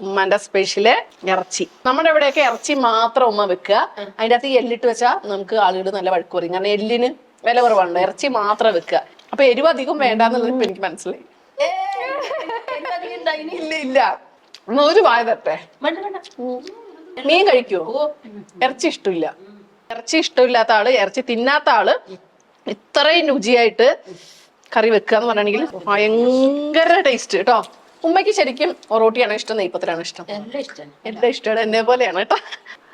ഉമ്മന്റെ സ്പെഷ്യല് ഇറച്ചി. നമ്മുടെ ഇവിടെയൊക്കെ ഇറച്ചി മാത്രം ഉമ്മ വെക്കുക. അതിന്റെ അകത്ത് എല്ലിട്ട് വെച്ചാൽ നമുക്ക് ആളുകൾ നല്ല വഴക്ക് പറയും. കാരണം എല്ലിന് വില കുറവാണ്. ഇറച്ചി മാത്രം വെക്കുക. അപ്പൊ എരിവ് അധികം വേണ്ടാന്നുള്ളത് ഇപ്പൊ എനിക്ക് മനസ്സിലായി. ഇല്ല ഇല്ല, ഒരു വായ തട്ടെ. മീൻ കഴിക്കുവോ? ഇറച്ചി ഇഷ്ടമില്ല. ഇറച്ചി ഇഷ്ടമില്ലാത്ത ആള്, ഇറച്ചി തിന്നാത്ത ആള് ഇത്രയും രുചിയായിട്ട് കറി വെക്കുക എന്ന് പറയണെങ്കിൽ ഭയങ്കര ടേസ്റ്റ് കേട്ടോ. ഉമ്മയ്ക്ക് ശരിക്കും ഒറോട്ടിയാണോ ഇഷ്ടം, നെയ്പ്പത്തിലാണോ ഇഷ്ടം? എല്ലാം ഇഷ്ടമാണ്, എന്നെ പോലെയാണ് കേട്ടോ.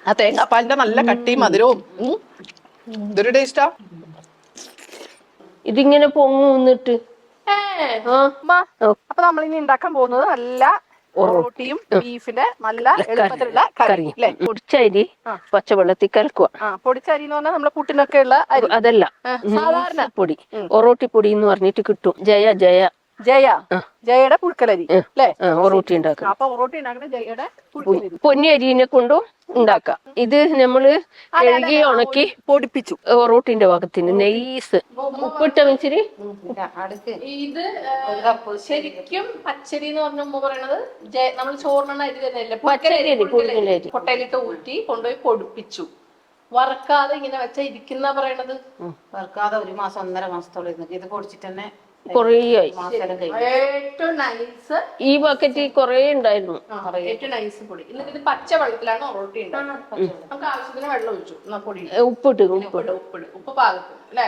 ആ തേങ്ങാപ്പാലിന്റെ നല്ല കട്ടിയും മധുരവും ഇതൊരു ടേസ്റ്റാ. ഇതിങ്ങനെ പൊങ്ങു വന്നിട്ട്. അപ്പൊ നമ്മളിനി ഉണ്ടാക്കാൻ പോകുന്നത് നല്ല ഒറോട്ടിയും ബീഫിന്റെ നല്ല എളുപ്പത്തിലുള്ള കറി അല്ലേ? പൊടിച്ചരി പച്ചവെള്ളത്തിൽ കലക്കുക. പൊടിച്ചരി എന്ന് പറഞ്ഞാൽ നമ്മളെ പുട്ടിനൊക്കെ ഉള്ള അരി, അതല്ല സാധാരണ പൊടി, ഒറോട്ടി പൊടി എന്ന് പറഞ്ഞിട്ട് കിട്ടും. ജയയുടെ പുഴുക്കലരി അല്ലേ? ഒറോട്ടി ഉണ്ടാക്കുക. അപ്പൊ ഒറോട്ടി ഉണ്ടാക്കുന്ന ജയയുടെ പൊന്നി അരിനെ കൊണ്ടും ഉണ്ടാക്കാം. ഇത് നമ്മള് കഴുകി ഉണക്കി പൊടിപ്പിച്ചു ഒറോട്ടിന്റെ ഭാഗത്തിന് നെയ്സ് ഉപ്പിട്ട വെച്ചിട്ട്. ഇത് ശരിക്കും പച്ചരി എന്ന് പറഞ്ഞ പറയണത് നമ്മൾ ചോറിന അരി തന്നെയല്ലേ? കൊട്ടയിലിട്ട് ഊറ്റി കൊണ്ടുപോയി പൊടിപ്പിച്ചു. വറക്കാതെ ഇങ്ങനെ വെച്ച ഇരിക്കുന്ന പറയണത്. വറക്കാതെ 1 മാസം 1.5 മാസത്തോളം ഇരുന്നു. ഇത് പൊടിച്ചിട്ട് തന്നെ കൊറേയായി. ഏറ്റവും നൈസ് ഈ ബക്കറ്റ് കൊറേ ഉണ്ടായിരുന്നു. ഏറ്റവും നൈസ് പൊടി. എന്നിട്ട് ഇത് പച്ച വെള്ളത്തിലാണ് ഒറോട്ടി ഉണ്ടാകുന്നത്. നമുക്ക് ആവശ്യത്തിന് വെള്ളം ഒഴിച്ചു, പൊടി ഉപ്പ് പാകത്തിന് അല്ലേ?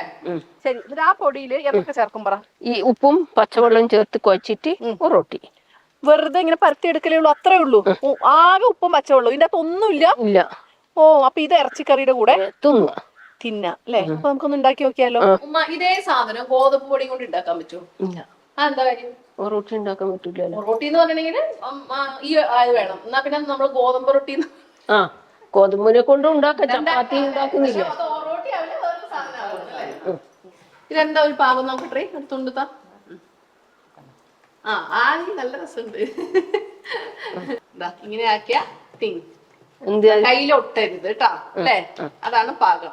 ശരി. എന്നിട്ട് ആ പൊടിയിൽ എന്തൊക്കെ ചേർക്കും പറ? ഈ ഉപ്പും പച്ചവെള്ളം ചേർത്ത് കുഴച്ചിട്ട് ഒറോട്ടി വെറുതെ ഇങ്ങനെ പരത്തി എടുക്കലേ ഉള്ളൂ, അത്രേ ഉള്ളൂ. ആകെ ഉപ്പും പച്ചവെള്ളവും, ഇതിന്റെ അകത്ത് ഒന്നുമില്ല. ഇല്ല. ഓ, അപ്പൊ ഇത് ഇറച്ചിക്കറിയുടെ കൂടെ തിന്ന അല്ലേ? അപ്പൊ നമുക്കൊന്ന് ഉണ്ടാക്കി നോക്കിയാലോ? ഉമ്മ, ഇതേ സാധനം ഗോതമ്പ് പൊടി കൊണ്ട് ഉണ്ടാക്കാൻ പറ്റുമോ? എന്താ കാര്യം? റൊട്ടി ഉണ്ടാക്കാൻ പറ്റൂല. റൊട്ടി എന്ന് പറഞ്ഞിട്ടുണ്ടെങ്കിൽ ഈ അത് വേണം. എന്നാ പിന്നെ നമ്മൾ ഗോതമ്പ് റൊട്ടി. ഗോതമ്പിനെ കൊണ്ട് ഉണ്ടാക്കാം. ചപ്പാത്തി ഉണ്ടാക്കുന്നില്ല. ഇതെന്താ ഒരു പാകം നോക്കട്ടെ, എടുത്തുകൊണ്ട് താ. നല്ല രസമുണ്ട്. ഇങ്ങനെ ആക്കിയ കയ്യിലൊട്ടരുത് കേട്ടോ അല്ലേ? അതാണ് പാകം.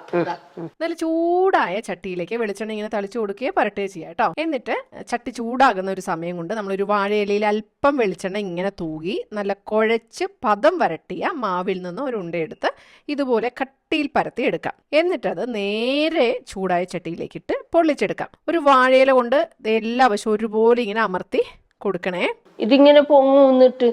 നല്ല ചൂടായ ചട്ടിയിലേക്ക് വെളിച്ചെണ്ണ ഇങ്ങനെ തളിച്ചു കൊടുക്കുകയോ പരട്ടുകയോ ചെയ്യാം കേട്ടോ. എന്നിട്ട് ചട്ടി ചൂടാകുന്ന ഒരു സമയം കൊണ്ട് നമ്മളൊരു വാഴയിലയിൽ അല്പം വെളിച്ചെണ്ണ ഇങ്ങനെ തൂകി നല്ല കുഴച്ച് പദം വരട്ടിയ മാവിൽ നിന്ന് ഒരു ഉണ്ടയെടുത്ത് ഇതുപോലെ കട്ടിയിൽ പരത്തി എടുക്കാം. എന്നിട്ടത് നേരെ ചൂടായ ചട്ടിയിലേക്ക് ഇട്ട് പൊള്ളിച്ചെടുക്കാം. ഒരു വാഴയില കൊണ്ട് എല്ലാ വശവും ഒരുപോലെ ഇങ്ങനെ അമർത്തി കൊടുക്കണേ. ഇതിങ്ങനെ പൊങ്ങു വന്നിട്ട്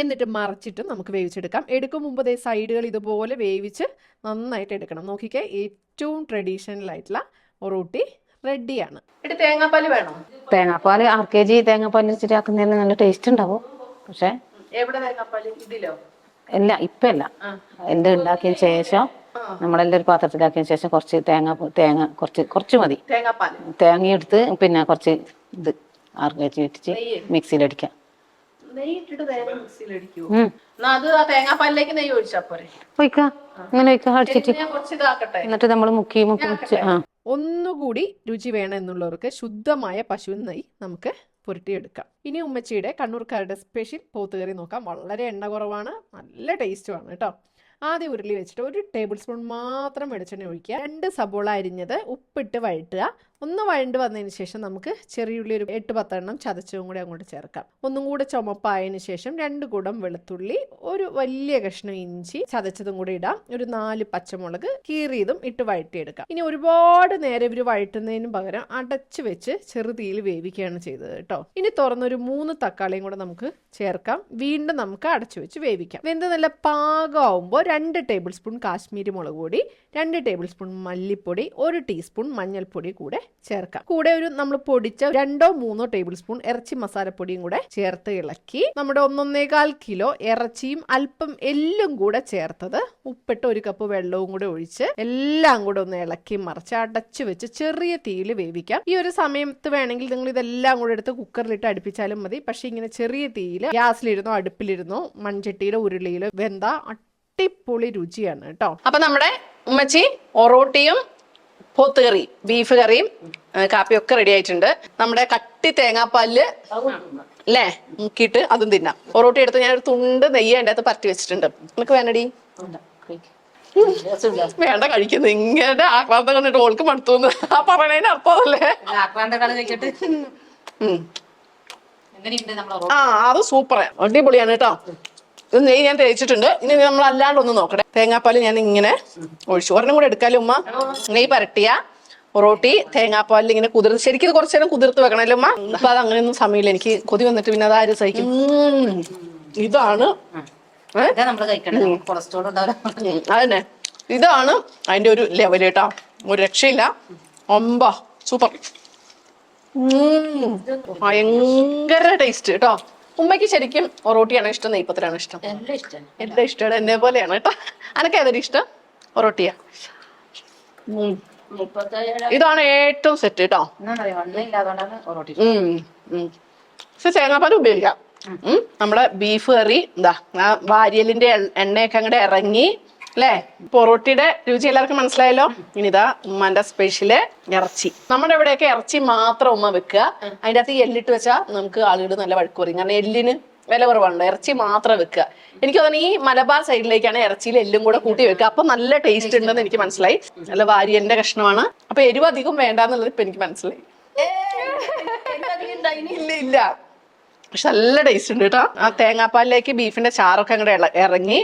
എന്നിട്ട് മറിച്ചിട്ട് നമുക്ക് വേവിച്ചെടുക്കാം. എടുക്കും മുമ്പ് സൈഡുകൾ ഇതുപോലെ വേവിച്ച് നന്നായിട്ട് എടുക്കണം. നോക്കിക്കേ, ഏറ്റവും ട്രഡീഷണൽ ആയിട്ടുള്ള ഒറോട്ടി റെഡിയാണ്. എന്നിട്ട് തേങ്ങാപ്പാല് വേണോ? തേങ്ങാപ്പാല് 6 kg തേങ്ങാപ്പാൽ വെച്ചിട്ട് ആക്കുന്നതിന് നല്ല ടേസ്റ്റ് ഉണ്ടാവും. പക്ഷെ എവിടെ തേങ്ങാപ്പാല്? ഇതിലോ? അല്ല, ഇപ്പൊ അല്ല. എല്ലാം ഉണ്ടാക്കിയതിന് ശേഷം നമ്മളെല്ലാം ഒരു പാത്രത്തിലാക്കിയതിന് ശേഷം കുറച്ച് തേങ്ങ കുറച്ച് മതി. തേങ്ങ എടുത്ത് പിന്നെ കുറച്ച് ഇത് 6 kg ഇട്ടിട്ട് മിക്സിയിലടിക്കാം. തേങ്ങാപ്പാലിലേക്ക് നെയ്യ് ഒഴിച്ചാ പോരെ? അങ്ങനെ അടിച്ചിട്ട് എന്നിട്ട് നമ്മൾ മുക്കി ഒന്നുകൂടി രുചി വേണം എന്നുള്ളവർക്ക് ശുദ്ധമായ പശുവിൻ നെയ്യ് നമുക്ക് പുരട്ടിയെടുക്കാം. ഇനി ഉമ്മച്ചിയുടെ കണ്ണൂർക്കാരുടെ സ്പെഷ്യൽ പോത്തുകറി നോക്കാം. വളരെ എണ്ണ കുറവാണ്, നല്ല ടേസ്റ്റുമാണ് കേട്ടോ. ആദ്യം ഉരുളി വെച്ചിട്ട് 1 ടേബിൾ സ്പൂൺ മാത്രം വെളിച്ചെണ്ണ ഒഴിക്കുക. 2 സബോള അരിഞ്ഞത് ഉപ്പിട്ട് വഴറ്റുക. ഒന്ന് വഴണ്ട് വന്നതിന് ശേഷം നമുക്ക് ചെറിയുള്ളി ഒരു 8-10 എണ്ണം ചതച്ചതും കൂടി അങ്ങോട്ട് ചേർക്കാം. ഒന്നും കൂടെ ചുമപ്പായതിനു ശേഷം 2 കുടം വെളുത്തുള്ളി, ഒരു വലിയ കഷ്ണം ഇഞ്ചി ചതച്ചതും കൂടി ഇടാം. ഒരു 4 പച്ചമുളക് കീറിയതും ഇട്ട് വഴറ്റിയെടുക്കാം. ഇനി ഒരുപാട് നേരം ഇവർ വഴറ്റുന്നതിന് പകരം അടച്ചു വെച്ച് ചെറുതീയിൽ വേവിക്കുകയാണ് ചെയ്തത് കേട്ടോ. ഇനി തുറന്നൊരു 3 തക്കാളിയും കൂടെ നമുക്ക് ചേർക്കാം. വീണ്ടും നമുക്ക് അടച്ചു വെച്ച് വേവിക്കാം. വെന്ത് നല്ല പാകമാകുമ്പോൾ 2 ടേബിൾ സ്പൂൺ കാശ്മീരി മുളക് പൊടി, 2 ടേബിൾ സ്പൂൺ മല്ലിപ്പൊടി, 1 ടീസ്പൂൺ മഞ്ഞൾപ്പൊടി കൂടെ ചേർക്കാം. കൂടെ ഒരു നമ്മൾ പൊടിച്ച 2-3 ടേബിൾ സ്പൂൺ ഇറച്ചി മസാലപ്പൊടിയും കൂടെ ചേർത്ത് ഇളക്കി നമ്മുടെ 1.25 കിലോ ഇറച്ചിയും അല്പം എല്ലും കൂടെ ചേർത്തത് ഉപ്പിട്ട് 1 കപ്പ് വെള്ളവും കൂടെ ഒഴിച്ച് എല്ലാം കൂടെ ഒന്ന് ഇളക്കി മറിച്ച് അടച്ചു വെച്ച് ചെറിയ തീയിൽ വേവിക്കാം. ഈ ഒരു സമയത്ത് വേണമെങ്കിൽ നിങ്ങൾ ഇതെല്ലാം കൂടെ എടുത്ത് കുക്കറിലിട്ട് അടുപ്പിച്ചാലും മതി. പക്ഷെ ഇങ്ങനെ ചെറിയ തീയിൽ ഗ്യാസിലിരുന്നോ അടുപ്പിലിരുന്നോ മൺചട്ടിയിലോ ഉരുളിയിലോ വെന്ത അടിപൊളി രുചിയാണ് കേട്ടോ. അപ്പൊ നമ്മുടെ ഉമ്മച്ചി ഒറോട്ടിയും പോത്തുകറി, ബീഫ് കറിയും കാപ്പിയൊക്കെ റെഡി ആയിട്ടുണ്ട്. നമ്മുടെ കട്ടി തേങ്ങാപ്പാലില് അല്ലേ മുക്കിയിട്ട് അതും തിന്നാം. ഒറോട്ടി എടുത്ത് ഞാൻ ഒരു തുണ്ട് നെയ്യ് അതിൻ്റെ അകത്ത് പരത്തി വെച്ചിട്ടുണ്ട്. നിനക്ക് വേണടി? വേണ്ട, കഴിക്കുന്നു. ഇങ്ങനെ ആക്രാന്തം കണ്ടിട്ട് ഓൾക്ക് മടുത്തു. ആ പറയണതിന് അർത്ഥമല്ലേ? ആ അത് സൂപ്പർ അടിപൊളിയാണ് കേട്ടോ. ഇത് നെയ്യ് ഞാൻ തേച്ചിട്ടുണ്ട്. ഇനി നമ്മൾ അല്ലാണ്ട് ഒന്ന് നോക്കട്ടെ. തേങ്ങാപ്പാൽ ഞാൻ ഇങ്ങനെ ഒഴിച്ചു. ഒരെണ്ണം കൂടെ എടുക്കാലോ ഉമ്മ. നെയ്യ് പരട്ടിയ പൊറോട്ടി തേങ്ങാപ്പാലിൽ ഇങ്ങനെ കുതിർത്ത്, ശരിക്കും ഇത് കുറച്ചു നേരം കുതിർത്ത് വെക്കണല്ലോ ഉമ്മ. അപ്പൊ അത് അങ്ങനെയൊന്നും സമയമില്ല, എനിക്ക് കൊതി വന്നിട്ട് പിന്നെ അതാര് സഹിക്കും. ഇതാണ് അതന്നെ, ഇതാണ് അതിന്റെ ഒരു ലെവൽ കേട്ടോ. ഒരു രക്ഷയില്ല. ഒമ്പ സൂപ്പർ, ഭയങ്കര ടേസ്റ്റ് കേട്ടോ. ഉമ്മയ്ക്ക് ശരിക്കും ഒറോട്ടിയാണോ ഇഷ്ടം, നെയ്പ്പത്തിലാണോ ഇഷ്ടം? എല്ലാം ഇഷ്ടമാണ്, എന്നെ പോലെയാണ് കേട്ടോ. അനക്ക് ഏതൊരു ഇഷ്ടം? ഒറോട്ടിയാ. ഇതാണ് ഏറ്റവും സെറ്റ് കേട്ടോ. പക്ഷെ തേങ്ങാപ്പാൽ ഉപയോഗിക്കാം. നമ്മുടെ ബീഫ് കറി എന്താ ആ വാരിയലിന്റെ എണ്ണയൊക്കെ അങ്ങോട്ട് ഇറങ്ങി അല്ലേ. പൊറോട്ടിയുടെ രുചി എല്ലാവർക്കും മനസ്സിലായല്ലോ. ഇനി ഇതാ ഉമ്മാന്റെ സ്പെഷ്യല് ഇറച്ചി. നമ്മുടെ ഇവിടെയൊക്കെ ഇറച്ചി മാത്രം ഉമ്മ വെക്കുക, അതിന്റെ അകത്ത് എല്ലിട്ട് വെച്ചാൽ നമുക്ക് ആളുകൾ നല്ല വഴക്ക് പറയും. കാരണം എല്ലിന് വില കുറവുണ്ട്, ഇറച്ചി മാത്രം വെക്കുക. എനിക്ക് തോന്നുന്നു ഈ മലബാർ സൈഡിലേക്കാണ് ഇറച്ചിയിൽ എല്ലും കൂടെ കൂട്ടി വെക്കുക, അപ്പൊ നല്ല ടേസ്റ്റ് ഉണ്ടെന്ന് എനിക്ക് മനസ്സിലായി. നല്ല വാരിയലിന്റെ കഷ്ണമാണ്, അപ്പൊ എരിവ് അധികം വേണ്ടാന്നുള്ളത് ഇപ്പൊ എനിക്ക് മനസ്സിലായി. ഇല്ല ഇല്ല, പക്ഷെ നല്ല ടേസ്റ്റ് ഉണ്ട് കേട്ടോ. ആ തേങ്ങാപ്പാലിലേക്ക് ബീഫിന്റെ ചാറൊക്കെ അങ്ങോട്ട് ഇറങ്ങി.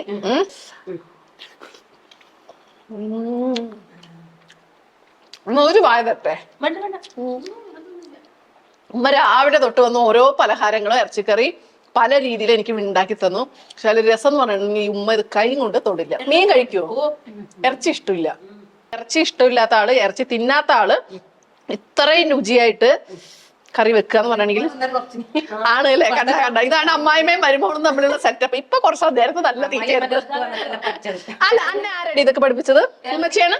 ഒരു വായ തട്ടെ. ഉമ്മ രാവിലെ തൊട്ട് വന്ന് ഓരോ പലഹാരങ്ങളും ഇറച്ചിക്കറി പല രീതിയിൽ എനിക്ക് ഉണ്ടാക്കി തന്നു. പക്ഷെ അതിൽ രസം എന്ന് പറഞ്ഞിട്ടുണ്ടെങ്കിൽ ഈ ഉമ്മ ഇത് കൈ കൊണ്ട് തൊടില്ല. മീൻ കഴിക്കുവോ? ഇറച്ചി ഇഷ്ടമില്ല. ഇറച്ചി ഇഷ്ടമില്ലാത്ത ആള്, ഇറച്ചി തിന്നാത്ത ആള് ഇത്രയും രുചിയായിട്ട് കറി വെക്കുക എന്ന് പറഞ്ഞിട്ടുണ്ടെങ്കിൽ ആണ് അല്ലേ. കണ്ട ഇതാണ് അമ്മായിമ്മയും മരുമോളും തമ്മിലുള്ള സെറ്റപ്പ്. ഇപ്പൊ കുറച്ച് നേരത്തെ നല്ല തീറ്റയായിരുന്നു. അല്ല അന്നെ ആരടി ഇതൊക്കെ പഠിപ്പിച്ചത്? ഉമ്മച്ചിയാണ്.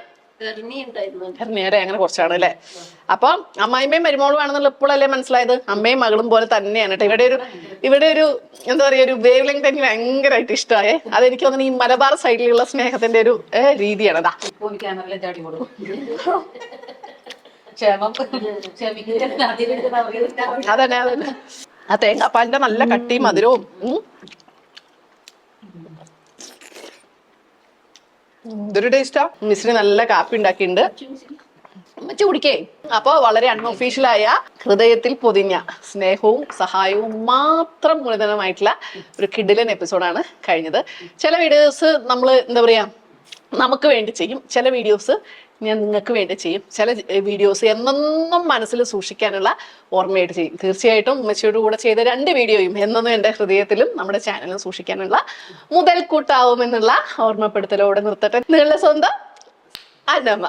നേരെ അങ്ങനെ കുറച്ചാണ് അല്ലേ. അപ്പൊ അമ്മായിമ്മയും മരുമോളും ആണെന്നുള്ള ഇപ്പോഴല്ലേ മനസ്സിലായത്. അമ്മയും മകളും പോലെ തന്നെയാണ് കേട്ടോ. ഇവിടെ ഒരു എന്താ പറയാ, ഒരു വേവ് ലെങ്ത് എനിക്ക് ഭയങ്കരമായിട്ട് ഇഷ്ടമായേ. അതെനിക്ക് തോന്നുന്നു ഈ മലബാർ സൈഡിലുള്ള സ്നേഹത്തിന്റെ ഒരു രീതിയാണ്. അതാ അതന്നെ അതന്നെ, ആ തേങ്ങാപ്പാലിന്റെ നല്ല കട്ടിയും മധുരവും. ഇതൊരു ടേസ്റ്റാ. മിശ്രി നല്ല കാപ്പി ഉണ്ടാക്കിയിട്ടുണ്ട്, മറ്റു കുടിക്കേ. അപ്പൊ വളരെ അൺഒഫീഷ്യലായ ഹൃദയത്തിൽ പൊതിഞ്ഞ സ്നേഹവും സഹായവും മാത്രം മൂലധനമായിട്ടുള്ള ഒരു കിടിലൻ എപ്പിസോഡാണ് കഴിഞ്ഞത്. ചില വീഡിയോസ് നമ്മൾ എന്താ പറയാ നമുക്ക് വേണ്ടി ചെയ്യും, ചില വീഡിയോസ് ഞാൻ നിങ്ങൾക്ക് വേണ്ടി ചെയ്യും, ചില വീഡിയോസ് എന്നെന്നും മനസ്സിൽ സൂക്ഷിക്കാനുള്ള ഓർമ്മയായിട്ട് ചെയ്യും. തീർച്ചയായിട്ടും ഉമ്മച്ചിയോട് കൂടെ ചെയ്ത 2 വീഡിയോയും എന്നെന്നും എൻ്റെ ഹൃദയത്തിലും നമ്മുടെ ചാനലിലും സൂക്ഷിക്കാനുള്ള മുതൽക്കൂട്ടാവുമെന്നുള്ള ഓർമ്മപ്പെടുത്തലോടെ നിർത്തട്ടെ. നിങ്ങളുടെ സ്വന്തം അന്നമ്മ.